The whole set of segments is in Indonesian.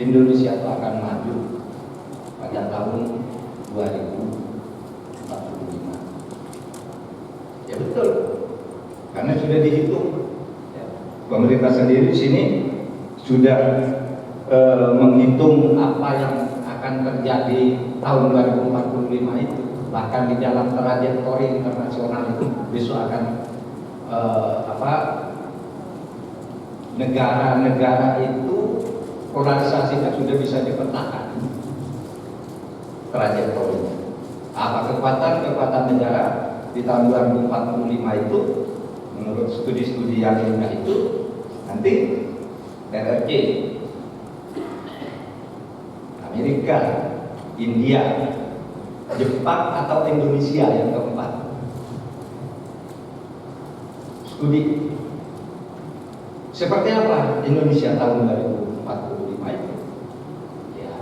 Indonesia itu akan maju pada tahun 2045. Ya betul, karena sudah dihitung. Pemerintah sendiri di sini sudah menghitung apa yang akan terjadi tahun 2045 itu. Bahkan di dalam trajektori internasional itu besok akan negara-negara itu polarisasinya sudah bisa dipetakan trajektorinya. Apa kekuatan negara di tahun 2045 itu menurut studi-studi yang ilmiah itu nanti RRC, Amerika, India, Jepang atau Indonesia yang keempat. Studi seperti apa Indonesia tahun 2045 itu? Ya,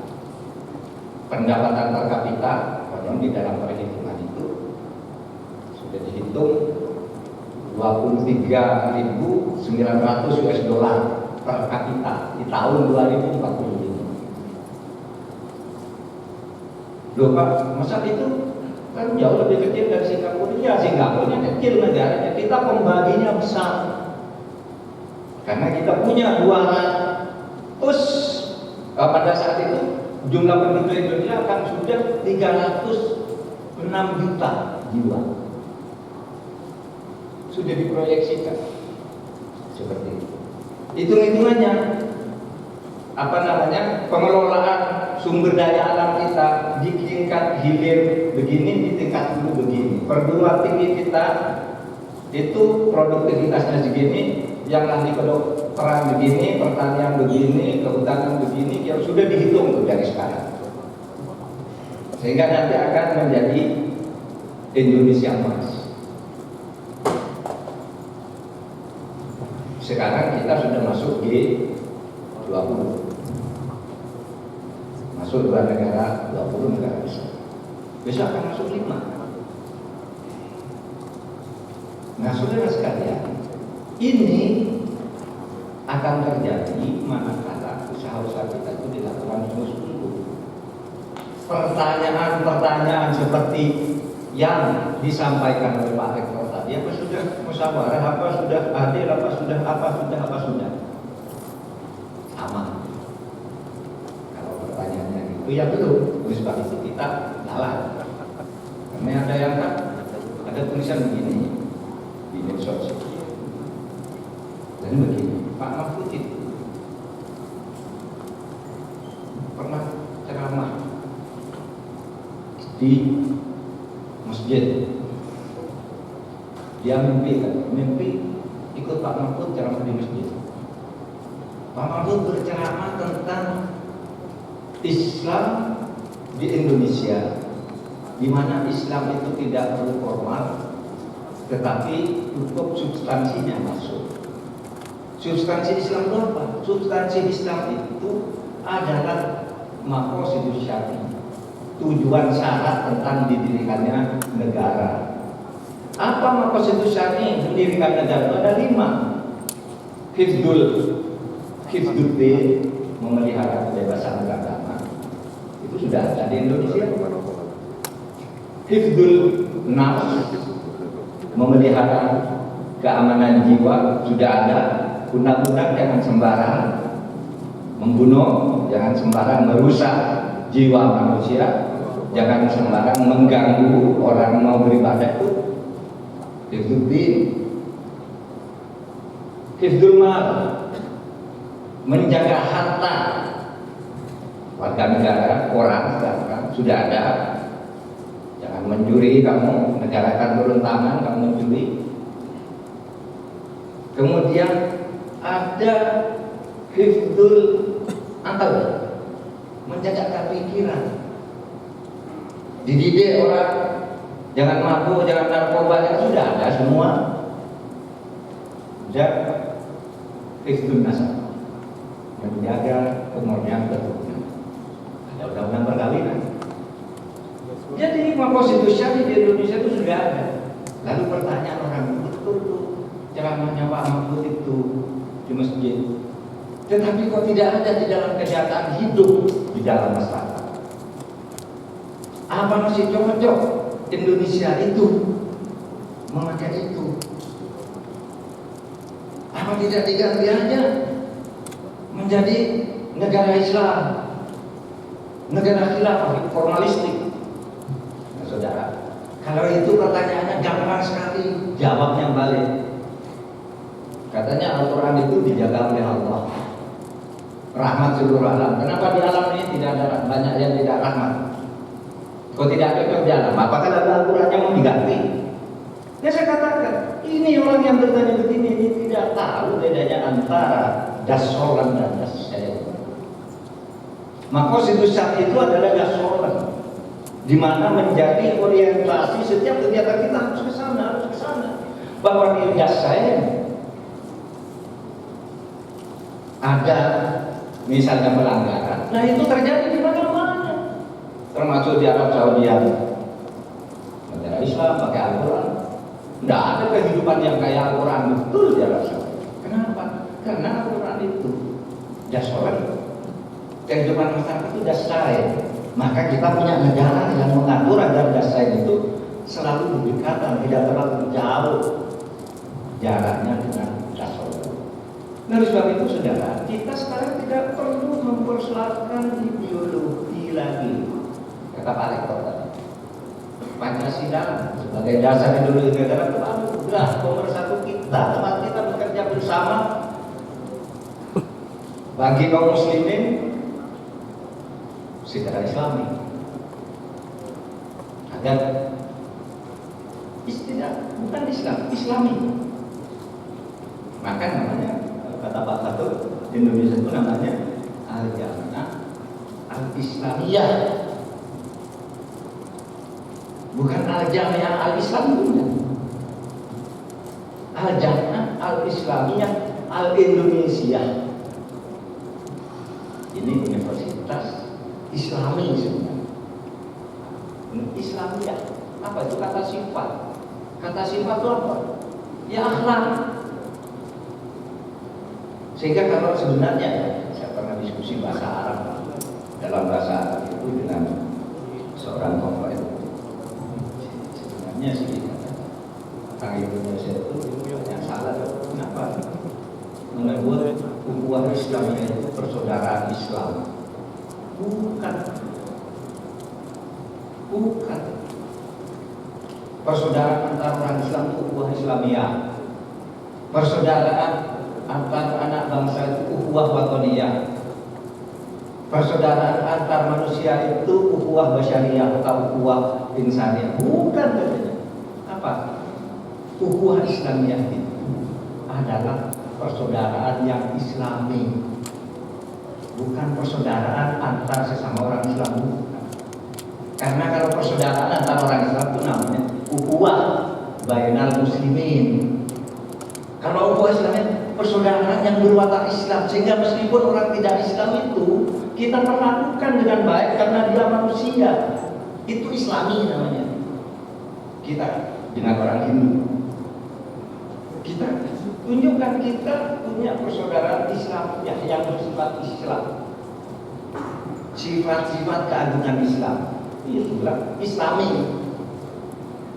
pendapatan per kapita, konon di dalam perhitungan itu sudah dihitung 23.900 US dollar per kapita di tahun 2045. Loh Pak, masa itu kan jauh lebih kecil dari Singapura? Ya, Singapura kecil negaranya, kita pembaginya besar. Karena kita punya 200, pada saat itu jumlah penduduk Indonesia akan sudah 306 juta jiwa. Sudah diproyeksikan seperti itu. Hitung-hitungannya pengelolaan sumber daya alam kita di tingkat hilir begini, di tingkat hulu begini. Perguruan tinggi kita itu produktivitasnya segini, yang ahli kedokteran begini, pertanian begini, kehutanan begini, yang sudah dihitung tuh dari sekarang. Sehingga nanti akan menjadi Indonesia emas. Sekarang kita sudah masuk G20. Masuk 2 negara, 20 negara besar. Besok akan masuk 5. Nah, saudara sekalian, ini akan terjadi manakala usaha-usaha kita itu dilakukan sungguh-sungguh. Pertanyaan-pertanyaan seperti yang disampaikan oleh Pak Rektor tadi, apa sudah musyawarah, apa sudah adil, apa sudah sama. Kalau pertanyaannya itu ya belum, oleh sebab itu kita jalan. Karena ada yang ada tulisan begini di medsos dan begini, Pak Mahfud itu pernah ceramah di masjid. Dia mimpi ikut Pak Mahfud ceramah di masjid. Pak Mahfud berceramah tentang Islam di Indonesia, di mana Islam itu tidak perlu formal, tetapi cukup substansinya masuk. Substansi Islam itu apa? Substansi Islam itu adalah maqasidus syar'i, tujuan syarat tentang didirikannya negara. Apa maqasidus syar'i mendirikan negara? Ada 5. Hifdzuddin, memelihara kebebasan beragama. Itu sudah ada di Indonesia. Hifdzul nafs, memelihara keamanan jiwa, sudah ada. Undang-undang jangan sembarang membunuh, jangan sembarang merusak jiwa manusia, jangan sembarang mengganggu orang mau beribadah. Itu Hifdzuddin. Hifdzul mal, menjaga harta warga negara, orang sekarang sudah ada. Jangan mencuri, kamu negara akan turun tangan, kamu mencuri. Kemudian ada hifdzul akal, menjaga pikiran, dididik orang jangan mabuk, jangan narkoba, yang sudah ada semua. Dan hifdzun nasab, menjaga kemurnian keturunan. Ada undang-undang perkawinan. Jadi maqasidus syar'i di Indonesia itu sudah ada. Lalu pertanyaan orang, betul tuh ceramahnya Pak Mahfud itu di masjid, Tetapi kok tidak ada di dalam kenyataan hidup di dalam masyarakat. Apa masih cocok Indonesia itu memakai itu? Apa tidak diganti aja menjadi negara Islam, negara khilafah formalistik? Nah, saudara, kalau itu pertanyaannya gampang sekali, jawabnya balik. Katanya Al-Quran itu dijaga oleh Allah, rahmat seluruh alam. Kenapa di alam ini tidak ada banyak yang tidak rahmat? Kok tidak ada di alam? Apakah dalam Al-Quran yang mau diganti? Ya saya katakan, ini orang yang bertanya begini ini tidak tahu bedanya antara dasolan dan dasayan. Maka konstitusi itu adalah dasolan, di mana menjadi orientasi setiap kegiatan kita harus ke sana, harus ke sana. Bahwa di dasayan ada misalnya pelanggaran, nah itu terjadi di mana-mana, termasuk di Arab Saudi, negara Islam pakai Al-Quran. Tidak ada kehidupan yang kayak Al-Quran betul di Arab Saudi. Kenapa? Karena Al-Quran itu dasar kehidupan masyarakat itu dasar. Maka kita punya negara yang mengatur agar dasar itu selalu berdekatan, tidak terlalu jauh jaraknya dengan dasar. Nah, oleh sebab itu saudara, kita sekarang tidak perlu mempersoalkan ideologi lagi. Kata Pak Rektor tadi, Pancasila sebagai dasar ideologi negara itu adalah nomor satu kita. Tempat kita bekerja bersama bagi kaum muslimin secara Islami agar istilah bukan Islam, Islami. Maka namanya kata Pak Fatul, Indonesia itu namanya Al-Jami'ah Al-Islamiyah, bukan Al-Jami'ah Al-Islam, Al-Jami'ah Al-Islamiyah Al-Indonesia. Ini universitas Islami sebenarnya. Islamiyah, apa itu kata sifat? Kata sifat itu apa? Ya akhlak. Sehingga kalau sebenarnya saya pernah diskusi bahasa Arab, dalam bahasa Arab itu dengan seorang tokoh itu, sebenarnya sih orang Indonesia itu yang salah, kenapa menyebut ukhuwah Islamiyah itu persaudaraan Islam? Bukan persaudaraan antara orang Islam itu ukhuwah Islamiyah. Persaudaraan antar anak bangsa itu ukhuwah watoniyah. Persaudaraan antar manusia itu ukhuwah basyariyah atau ukhuwah insaniyah. Bukan katanya. Apa? Ukhuwah Islamiyah itu adalah persaudaraan yang Islami, bukan persaudaraan antar sesama orang Islam. Bukan. Karena kalau persaudaraan antar orang Islam itu namanya ukhuwah bainal muslimin. Kalau ukhuwah Islamiyah persaudaraan yang berwatak Islam, sehingga meskipun orang tidak Islam itu kita perlakukan dengan baik karena dia manusia. Itu Islami namanya. Kita dengan orang Hindu, kita tunjukkan kita punya persaudaraan Islam yang bersifat Islam, sifat-sifat keagungan Islam. Itu bilang Islami.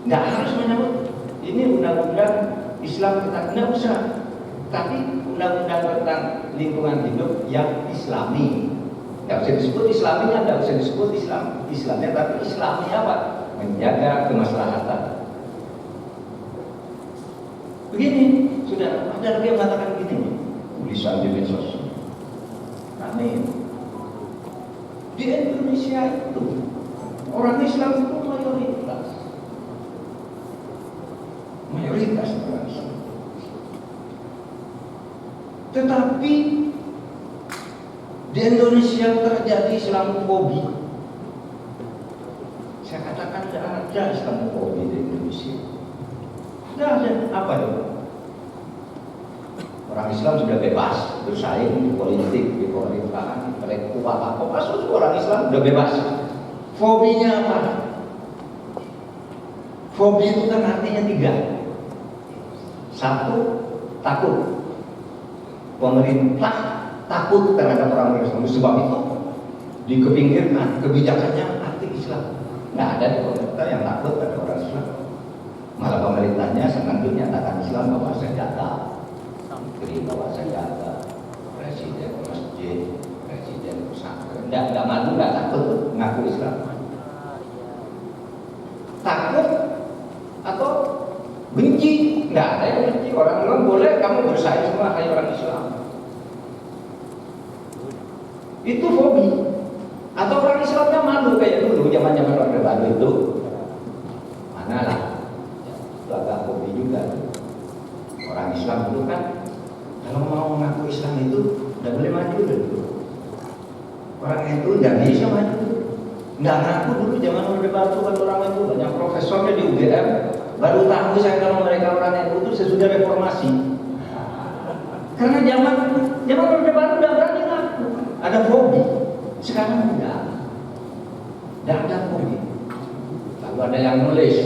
Nggak harus menyebut ini undang-undang Islam tentang, nggak usah. Tapi undang-undang tentang lingkungan hidup yang Islami. Nggak usah disebut Islaminya, nggak usah disebut Islamnya, tapi Islami apa? Menjaga kemaslahatan. Begini, sudah ada lagi yang mengatakan begini, tulisan di medsos. Amin. Di Indonesia itu orang Islam itu mayoritas orang Islam. Tetapi di Indonesia terjadi Islamofobi. Saya katakan tidak ada Islamofobi di Indonesia. Tidak ada. Apa itu? Orang Islam sudah bebas bersaing di politik, di pemerintahan, intelektual, apa kasus orang Islam sudah bebas. Fobinya apa? Fobi itu kan artinya 3. 1, takut. Pemerintah takut terhadap orang Islam. Sebab itu dikepinggirkan kebijakannya anti Islam. Nggak ada di pemerintah yang takut pada orang Islam. Malah pemerintahnya senang dinyatakan Islam bawa senjata, menteri bawa senjata, presiden masjid, presiden pesantren. Nggak malu, nggak takut ngaku Islam. Takut atau benci? Nggak ada yang benci. Orang Islam boleh kamu bersaing semua kayak orang Islam. Itu fobi. Atau orang Islamnya malu kayak dulu zaman-zaman Orde Baru itu. Manalah. Itu agak fobi juga. Orang Islam itu kan kalau mau mengaku Islam itu tidak boleh maju dulu. Orang itu tidak bisa maju. Nggak ngaku dulu zaman Orde Baru kan orang itu banyak profesornya di UGM. Baru tahu saya kalau mereka orang NU itu sesudah reformasi. Karena zaman Orde Baru udah berani ngaku. Ada fobi. Sekarang tidak ada fobi. Lalu ada yang nulis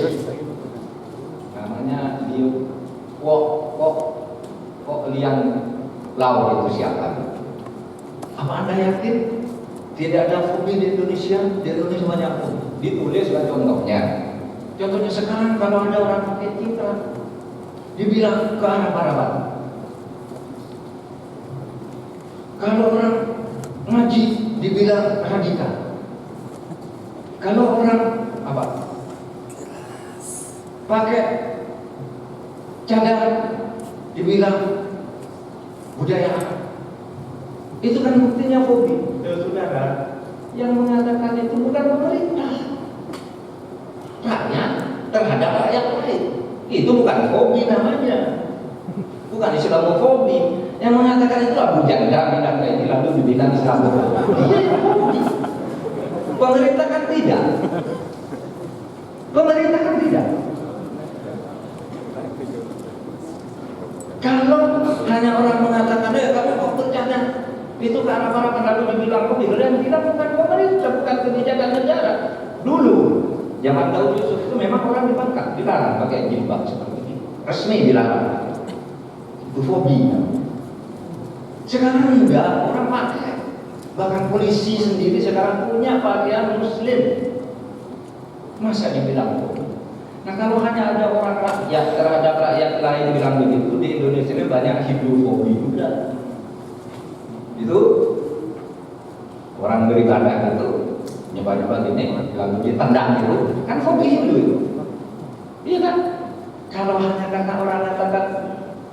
namanya di kok Liang Lau itu siapa? Apa Anda yakin tidak ada fobi di Indonesia? Di Indonesia banyak fobi. Ditulis lah contohnya. Contohnya sekarang kalau ada orang pakai citra dibilang ke arah barat. Kalau orang ngaji dibilang radikal. Kalau orang apa? Pakai cadar dibilang budaya. Itu kan buktinya fobi. Saudara, yang mengatakan itu bukan pemerintah. Rakyat terhadap rakyat lain. Itu bukan fobi namanya. Bukan Islamofobi. Yang mengatakan itu Abu Janda bilang kayak ini lalu dibilang Islamofobi. Pemerintah kan tidak. Pemerintah kan tidak. Kalau hanya orang mengatakan, kamu kok bercanda, itu ke arah-arah lalu dibilang fobi. Dan kita bukan pemerintah, bukan kebijakan negara. Dulu zaman Daud Yusuf itu memang orang dipangkat, dilarang pakai jilbab seperti ini. Resmi dilarang. Itu fobi. Sekarang enggak, orang pakai. Bahkan polisi sendiri sekarang punya pakaian muslim. Masa dibilang fobi? Nah kalau hanya ada orang rakyat terhadap rakyat lain bilang begitu, di Indonesia ini banyak hidrofobi juga. Itu orang beribadah itu nyoba-nyoba gini, lalu ditendang itu, kan fobi itu. Iya kan? Kalau hanya karena orang katakan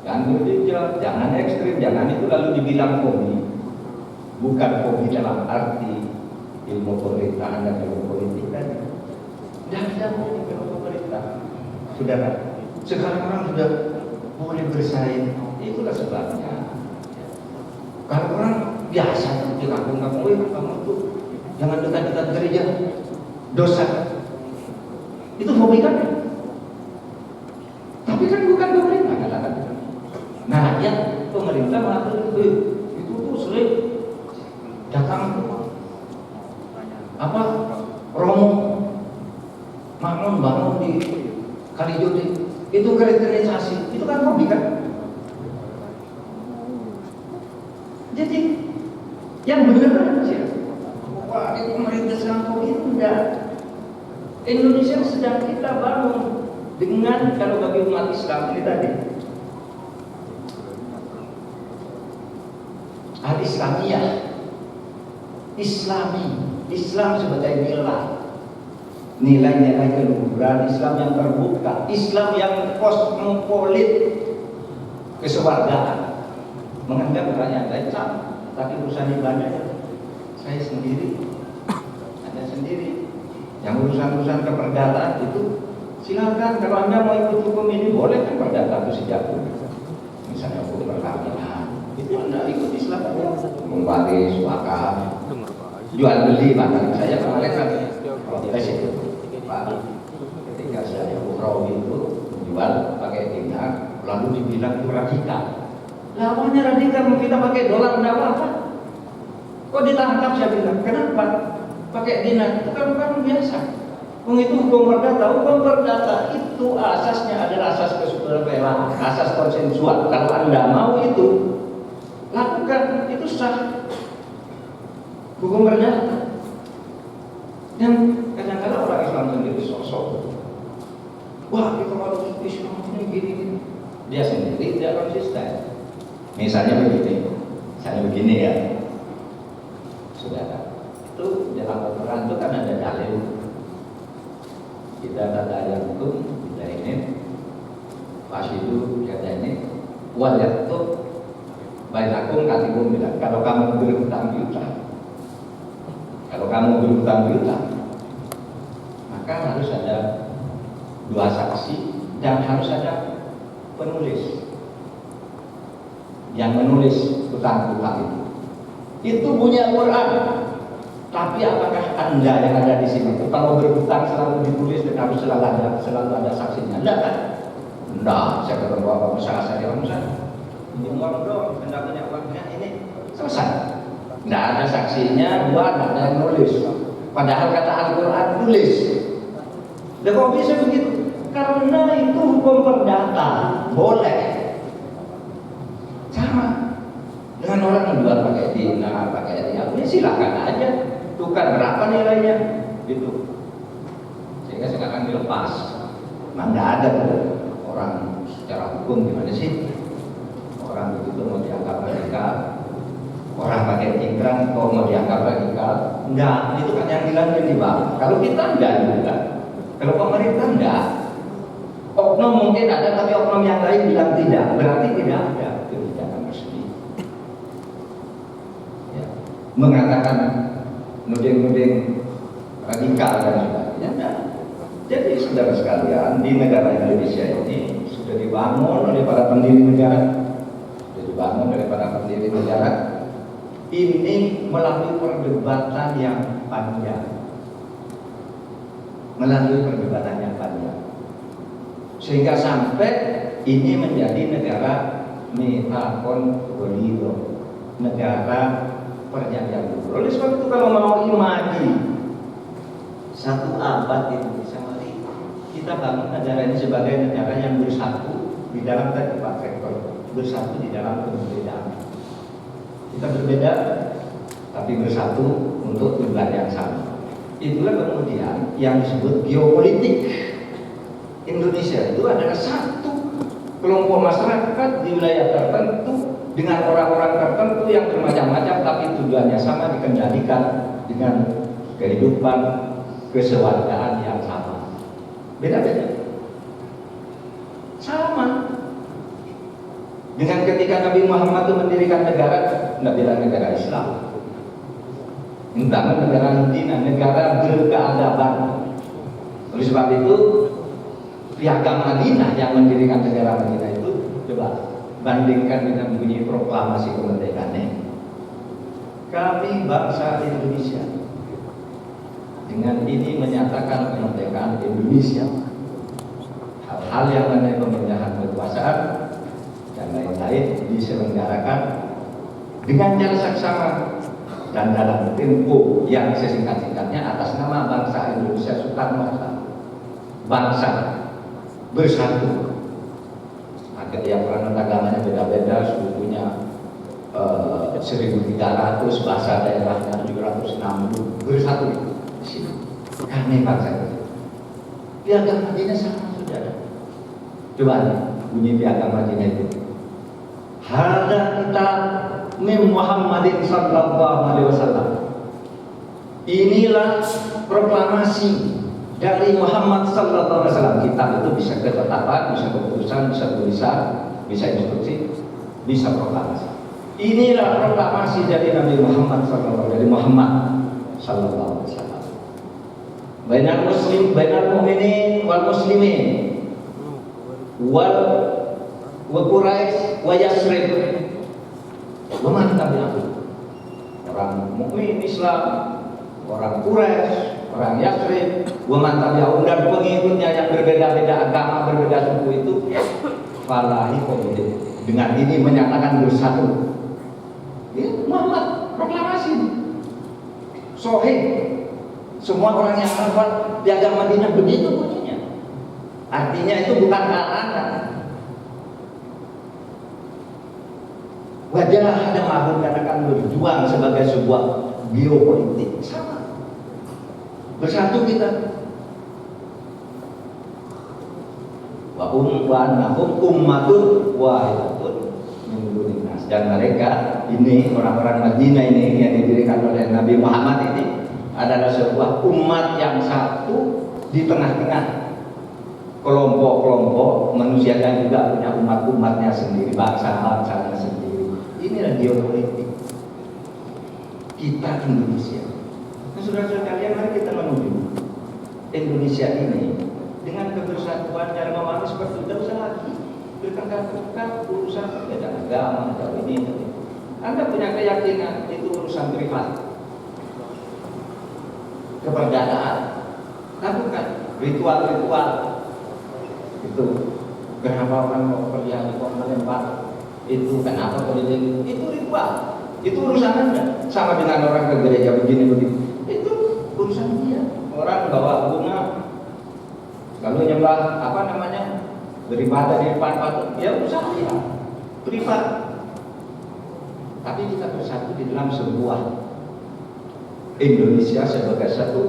jangan berhijab, jangan ekstrim, jangan itu lalu dibilang fobi. Bukan fobi dalam arti ilmu pemerintahan dan ilmu politik kan. Tidak ada fobi ilmu pemerintah. Saudara, sekarang orang sudah boleh bersaing. Itulah sebabnya. Kalau orang biasa di kampung-kampung, kamu tuh jangan dekat-dekat gereja, dosa. Itu fobi kan? Tapi kan bukan pemerintah katakan. Nah, yang pemerintah mengatakan itu tuh sering datang apa Romo Makmum bangun di Kalijodo itu kristenisasi, itu kan fobi kan? Jadi yang benar aja. Wah, itu pemerintah sedang fobi enggak. Indonesia sedang kita bangun dengan kalau bagi umat Islam ini tadi al-Islamiyah, Islam sebagai nilai-nilai keluhuran Islam yang terbuka, Islam yang kosmopolit, kesewargaan, menganggap rakyat lain sama, tapi urusan ibadah saya sendiri, Anda sendiri. Yang urusan-urusan keperdataan itu silakan, kalau Anda mau ikut hukum ini boleh kan, perdata itu sejak dulu. Misalnya hukum perkawinan, itu Anda ikut Islam aja, mengwaris, wakaf, jual beli. Bahkan saya kemarin kan protes itu, Pak, ketika saya umroh itu jual pakai dinar, lalu dibilang itu radikal. Lawannya radikal, kita pakai dolar enggak apa-apa. Kok ditangkap? Saya bilang, kenapa? Pakai dinar itu kan bukan biasa. Itu hukum perdata. Hukum perdata itu asasnya adalah asas kesusilaan, asas konsensual. Kalau Anda mau itu, lakukan, itu sah hukum perdata. Dan kadang-kadang orang Islam sendiri sosok, wah kita harus Islam ini gini-gini, dia sendiri tidak konsisten. Misalnya begini ya, saudara, itu dalam Al-Quran itu kan ada dalil, kita ada ayat itu, kita ini pas itu kata ini, wajib tuh bainakum katibum bilang, kalau kamu berhutang piutang, maka harus ada 2 saksi dan harus ada penulis yang menulis hutang-hutang itu. Itu punya Quran. Tapi apakah Anda yang ada di sini itu kalau berhutang selalu ditulis dan harus selalu ada saksinya? Enggak kan? Enggak, saya ketemu apa masalah saya orang sana. Ini uang dong, Anda punya uangnya ini selesai. Enggak ada saksinya, enggak ada yang nulis. Padahal kata Al-Quran tulis. Dan kok bisa begitu? Karena itu hukum perdata, boleh. Sama dengan orang yang jual pakai dinar, pakai rial, ya silakan aja. Tukar berapa nilainya? Gitu. Sehingga sekarang dilepas. Memang nggak ada tuh orang secara hukum gimana sih? Orang begitu mau dianggap radikal, orang pakai cingkrang kok mau dianggap radikal? Enggak, itu kan yang bilang di bawah. Kalau kita enggak juga. Kalau pemerintah enggak. Oknum mungkin ada, tapi oknum yang lain bilang tidak. Berarti tidak ada kebijakan resmi. Ya. Mengatakan nuding-nuding radikal dan sebagainya. Enggak. Jadi saudara sekalian, di negara Indonesia ini sudah dibangun oleh para pendiri negara. Ini melalui perdebatan yang panjang. Sehingga sampai ini menjadi negara Metapon-Goliro, negara perjanjian dulu. Oleh sebab itu kalau mau imani 1 abad Indonesia, mari kita bangun negara ini sebagai negara yang bersatu di dalam tadi Pak Rektor, bersatu di dalam perbedaan. Kita berbeda tapi bersatu untuk tujuan yang sama. Itulah kemudian yang disebut geopolitik. Indonesia itu adalah satu kelompok masyarakat di wilayah tertentu dengan orang-orang tertentu yang bermacam-macam tapi tujuannya sama, dikendalikan dengan kehidupan kesewargaan yang sama. Beda-beda. Sama. Dengan ketika Nabi Muhammad itu mendirikan negara, nggak bilang negara Islam, tentang negara Medina, negara berkeadaban. Oleh sebab itu, Piagam Madinah yang mendirikan negara Madinah itu, coba bandingkan dengan bunyi proklamasi kemerdekaannya. Kami bangsa Indonesia dengan ini menyatakan kemerdekaan Indonesia. Hal-hal yang mengenai pemindahan kekuasaan dan lain-lain diselenggarakan dengan cara saksama dan dalam tempo yang sesingkat-singkatnya atas nama bangsa Indonesia Soekarno-Hatta. Bangsa bersatu. Agak yang peran agamanya beda-beda, sukunya 1.300, bahasa daerahnya 760, bersatu di sini. Kami bangsa itu. Piagam Madinah sama, saudara. Coba bunyi Piagam Madinah itu. Hadza kitab min Muhammadin sallallahu alaihi wasallam. Inilah proklamasi dari Muhammad sallallahu alaihi wasallam. Kitab itu bisa ketetapan, bisa keputusan, bisa tulisan, bisa instruksi, bisa proklamasi. Inilah proklamasi dari Nabi Muhammad sallallahu alaihi wasallam. Bainal mu'minin wal muslimin wal Quraisy wa Yasrib. Waman tabi'ahu. Orang mukmin Islam, orang Quraisy, orang Yasrib, waman tabi'ahu, dan pengikutnya yang berbeda-beda agama, berbeda suku itu, falahi qawli. Dengan ini menyatakan bersatu. Ya, Muhammad proklamasi. Sahih. Semua orang yang hafal Piagam Madinah begitu bunyinya. Artinya itu bukan karangan. Wajah ada mahun karena akan berjuang sebagai sebuah geopolitik. Sama. Bersatu kita. Wa nahum ummatun wahidatun min dunin nas. Dan mereka ini orang-orang Madinah ini yang didirikan oleh Nabi Muhammad ini adalah sebuah umat yang satu di tengah-tengah kelompok-kelompok manusia dan juga punya umat-umatnya sendiri, bangsa-bangsanya sendiri. Inilah geopolitik kita Indonesia. Nah, saudara-saudara kalian, mari kita menuju Indonesia ini dengan kebersatuan dan memahami seperti itu. Tidak usah lagi bertengkar-tengkar urusan perbedaan agama atau ini. Anda punya keyakinan itu urusan privat, keperdataan, lakukan ritual-ritual itu. Kenapa orang mau pergi kok melempar itu, kenapa politik itu ritual, itu urusan Anda. Sama dengan orang ke gereja begini itu urusan dia. Orang bawa bunga lalu nyembah beribadah di depan patung, ya urusan dia privat. Tapi kita bersatu di dalam sebuah Indonesia sebagai satu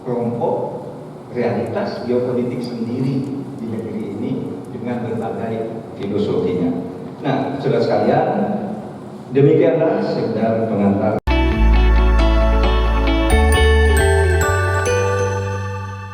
kelompok realitas geopolitik sendiri di negeri ini dengan berbagai filosofinya. Nah, saudara sekalian, demikianlah sekedar pengantar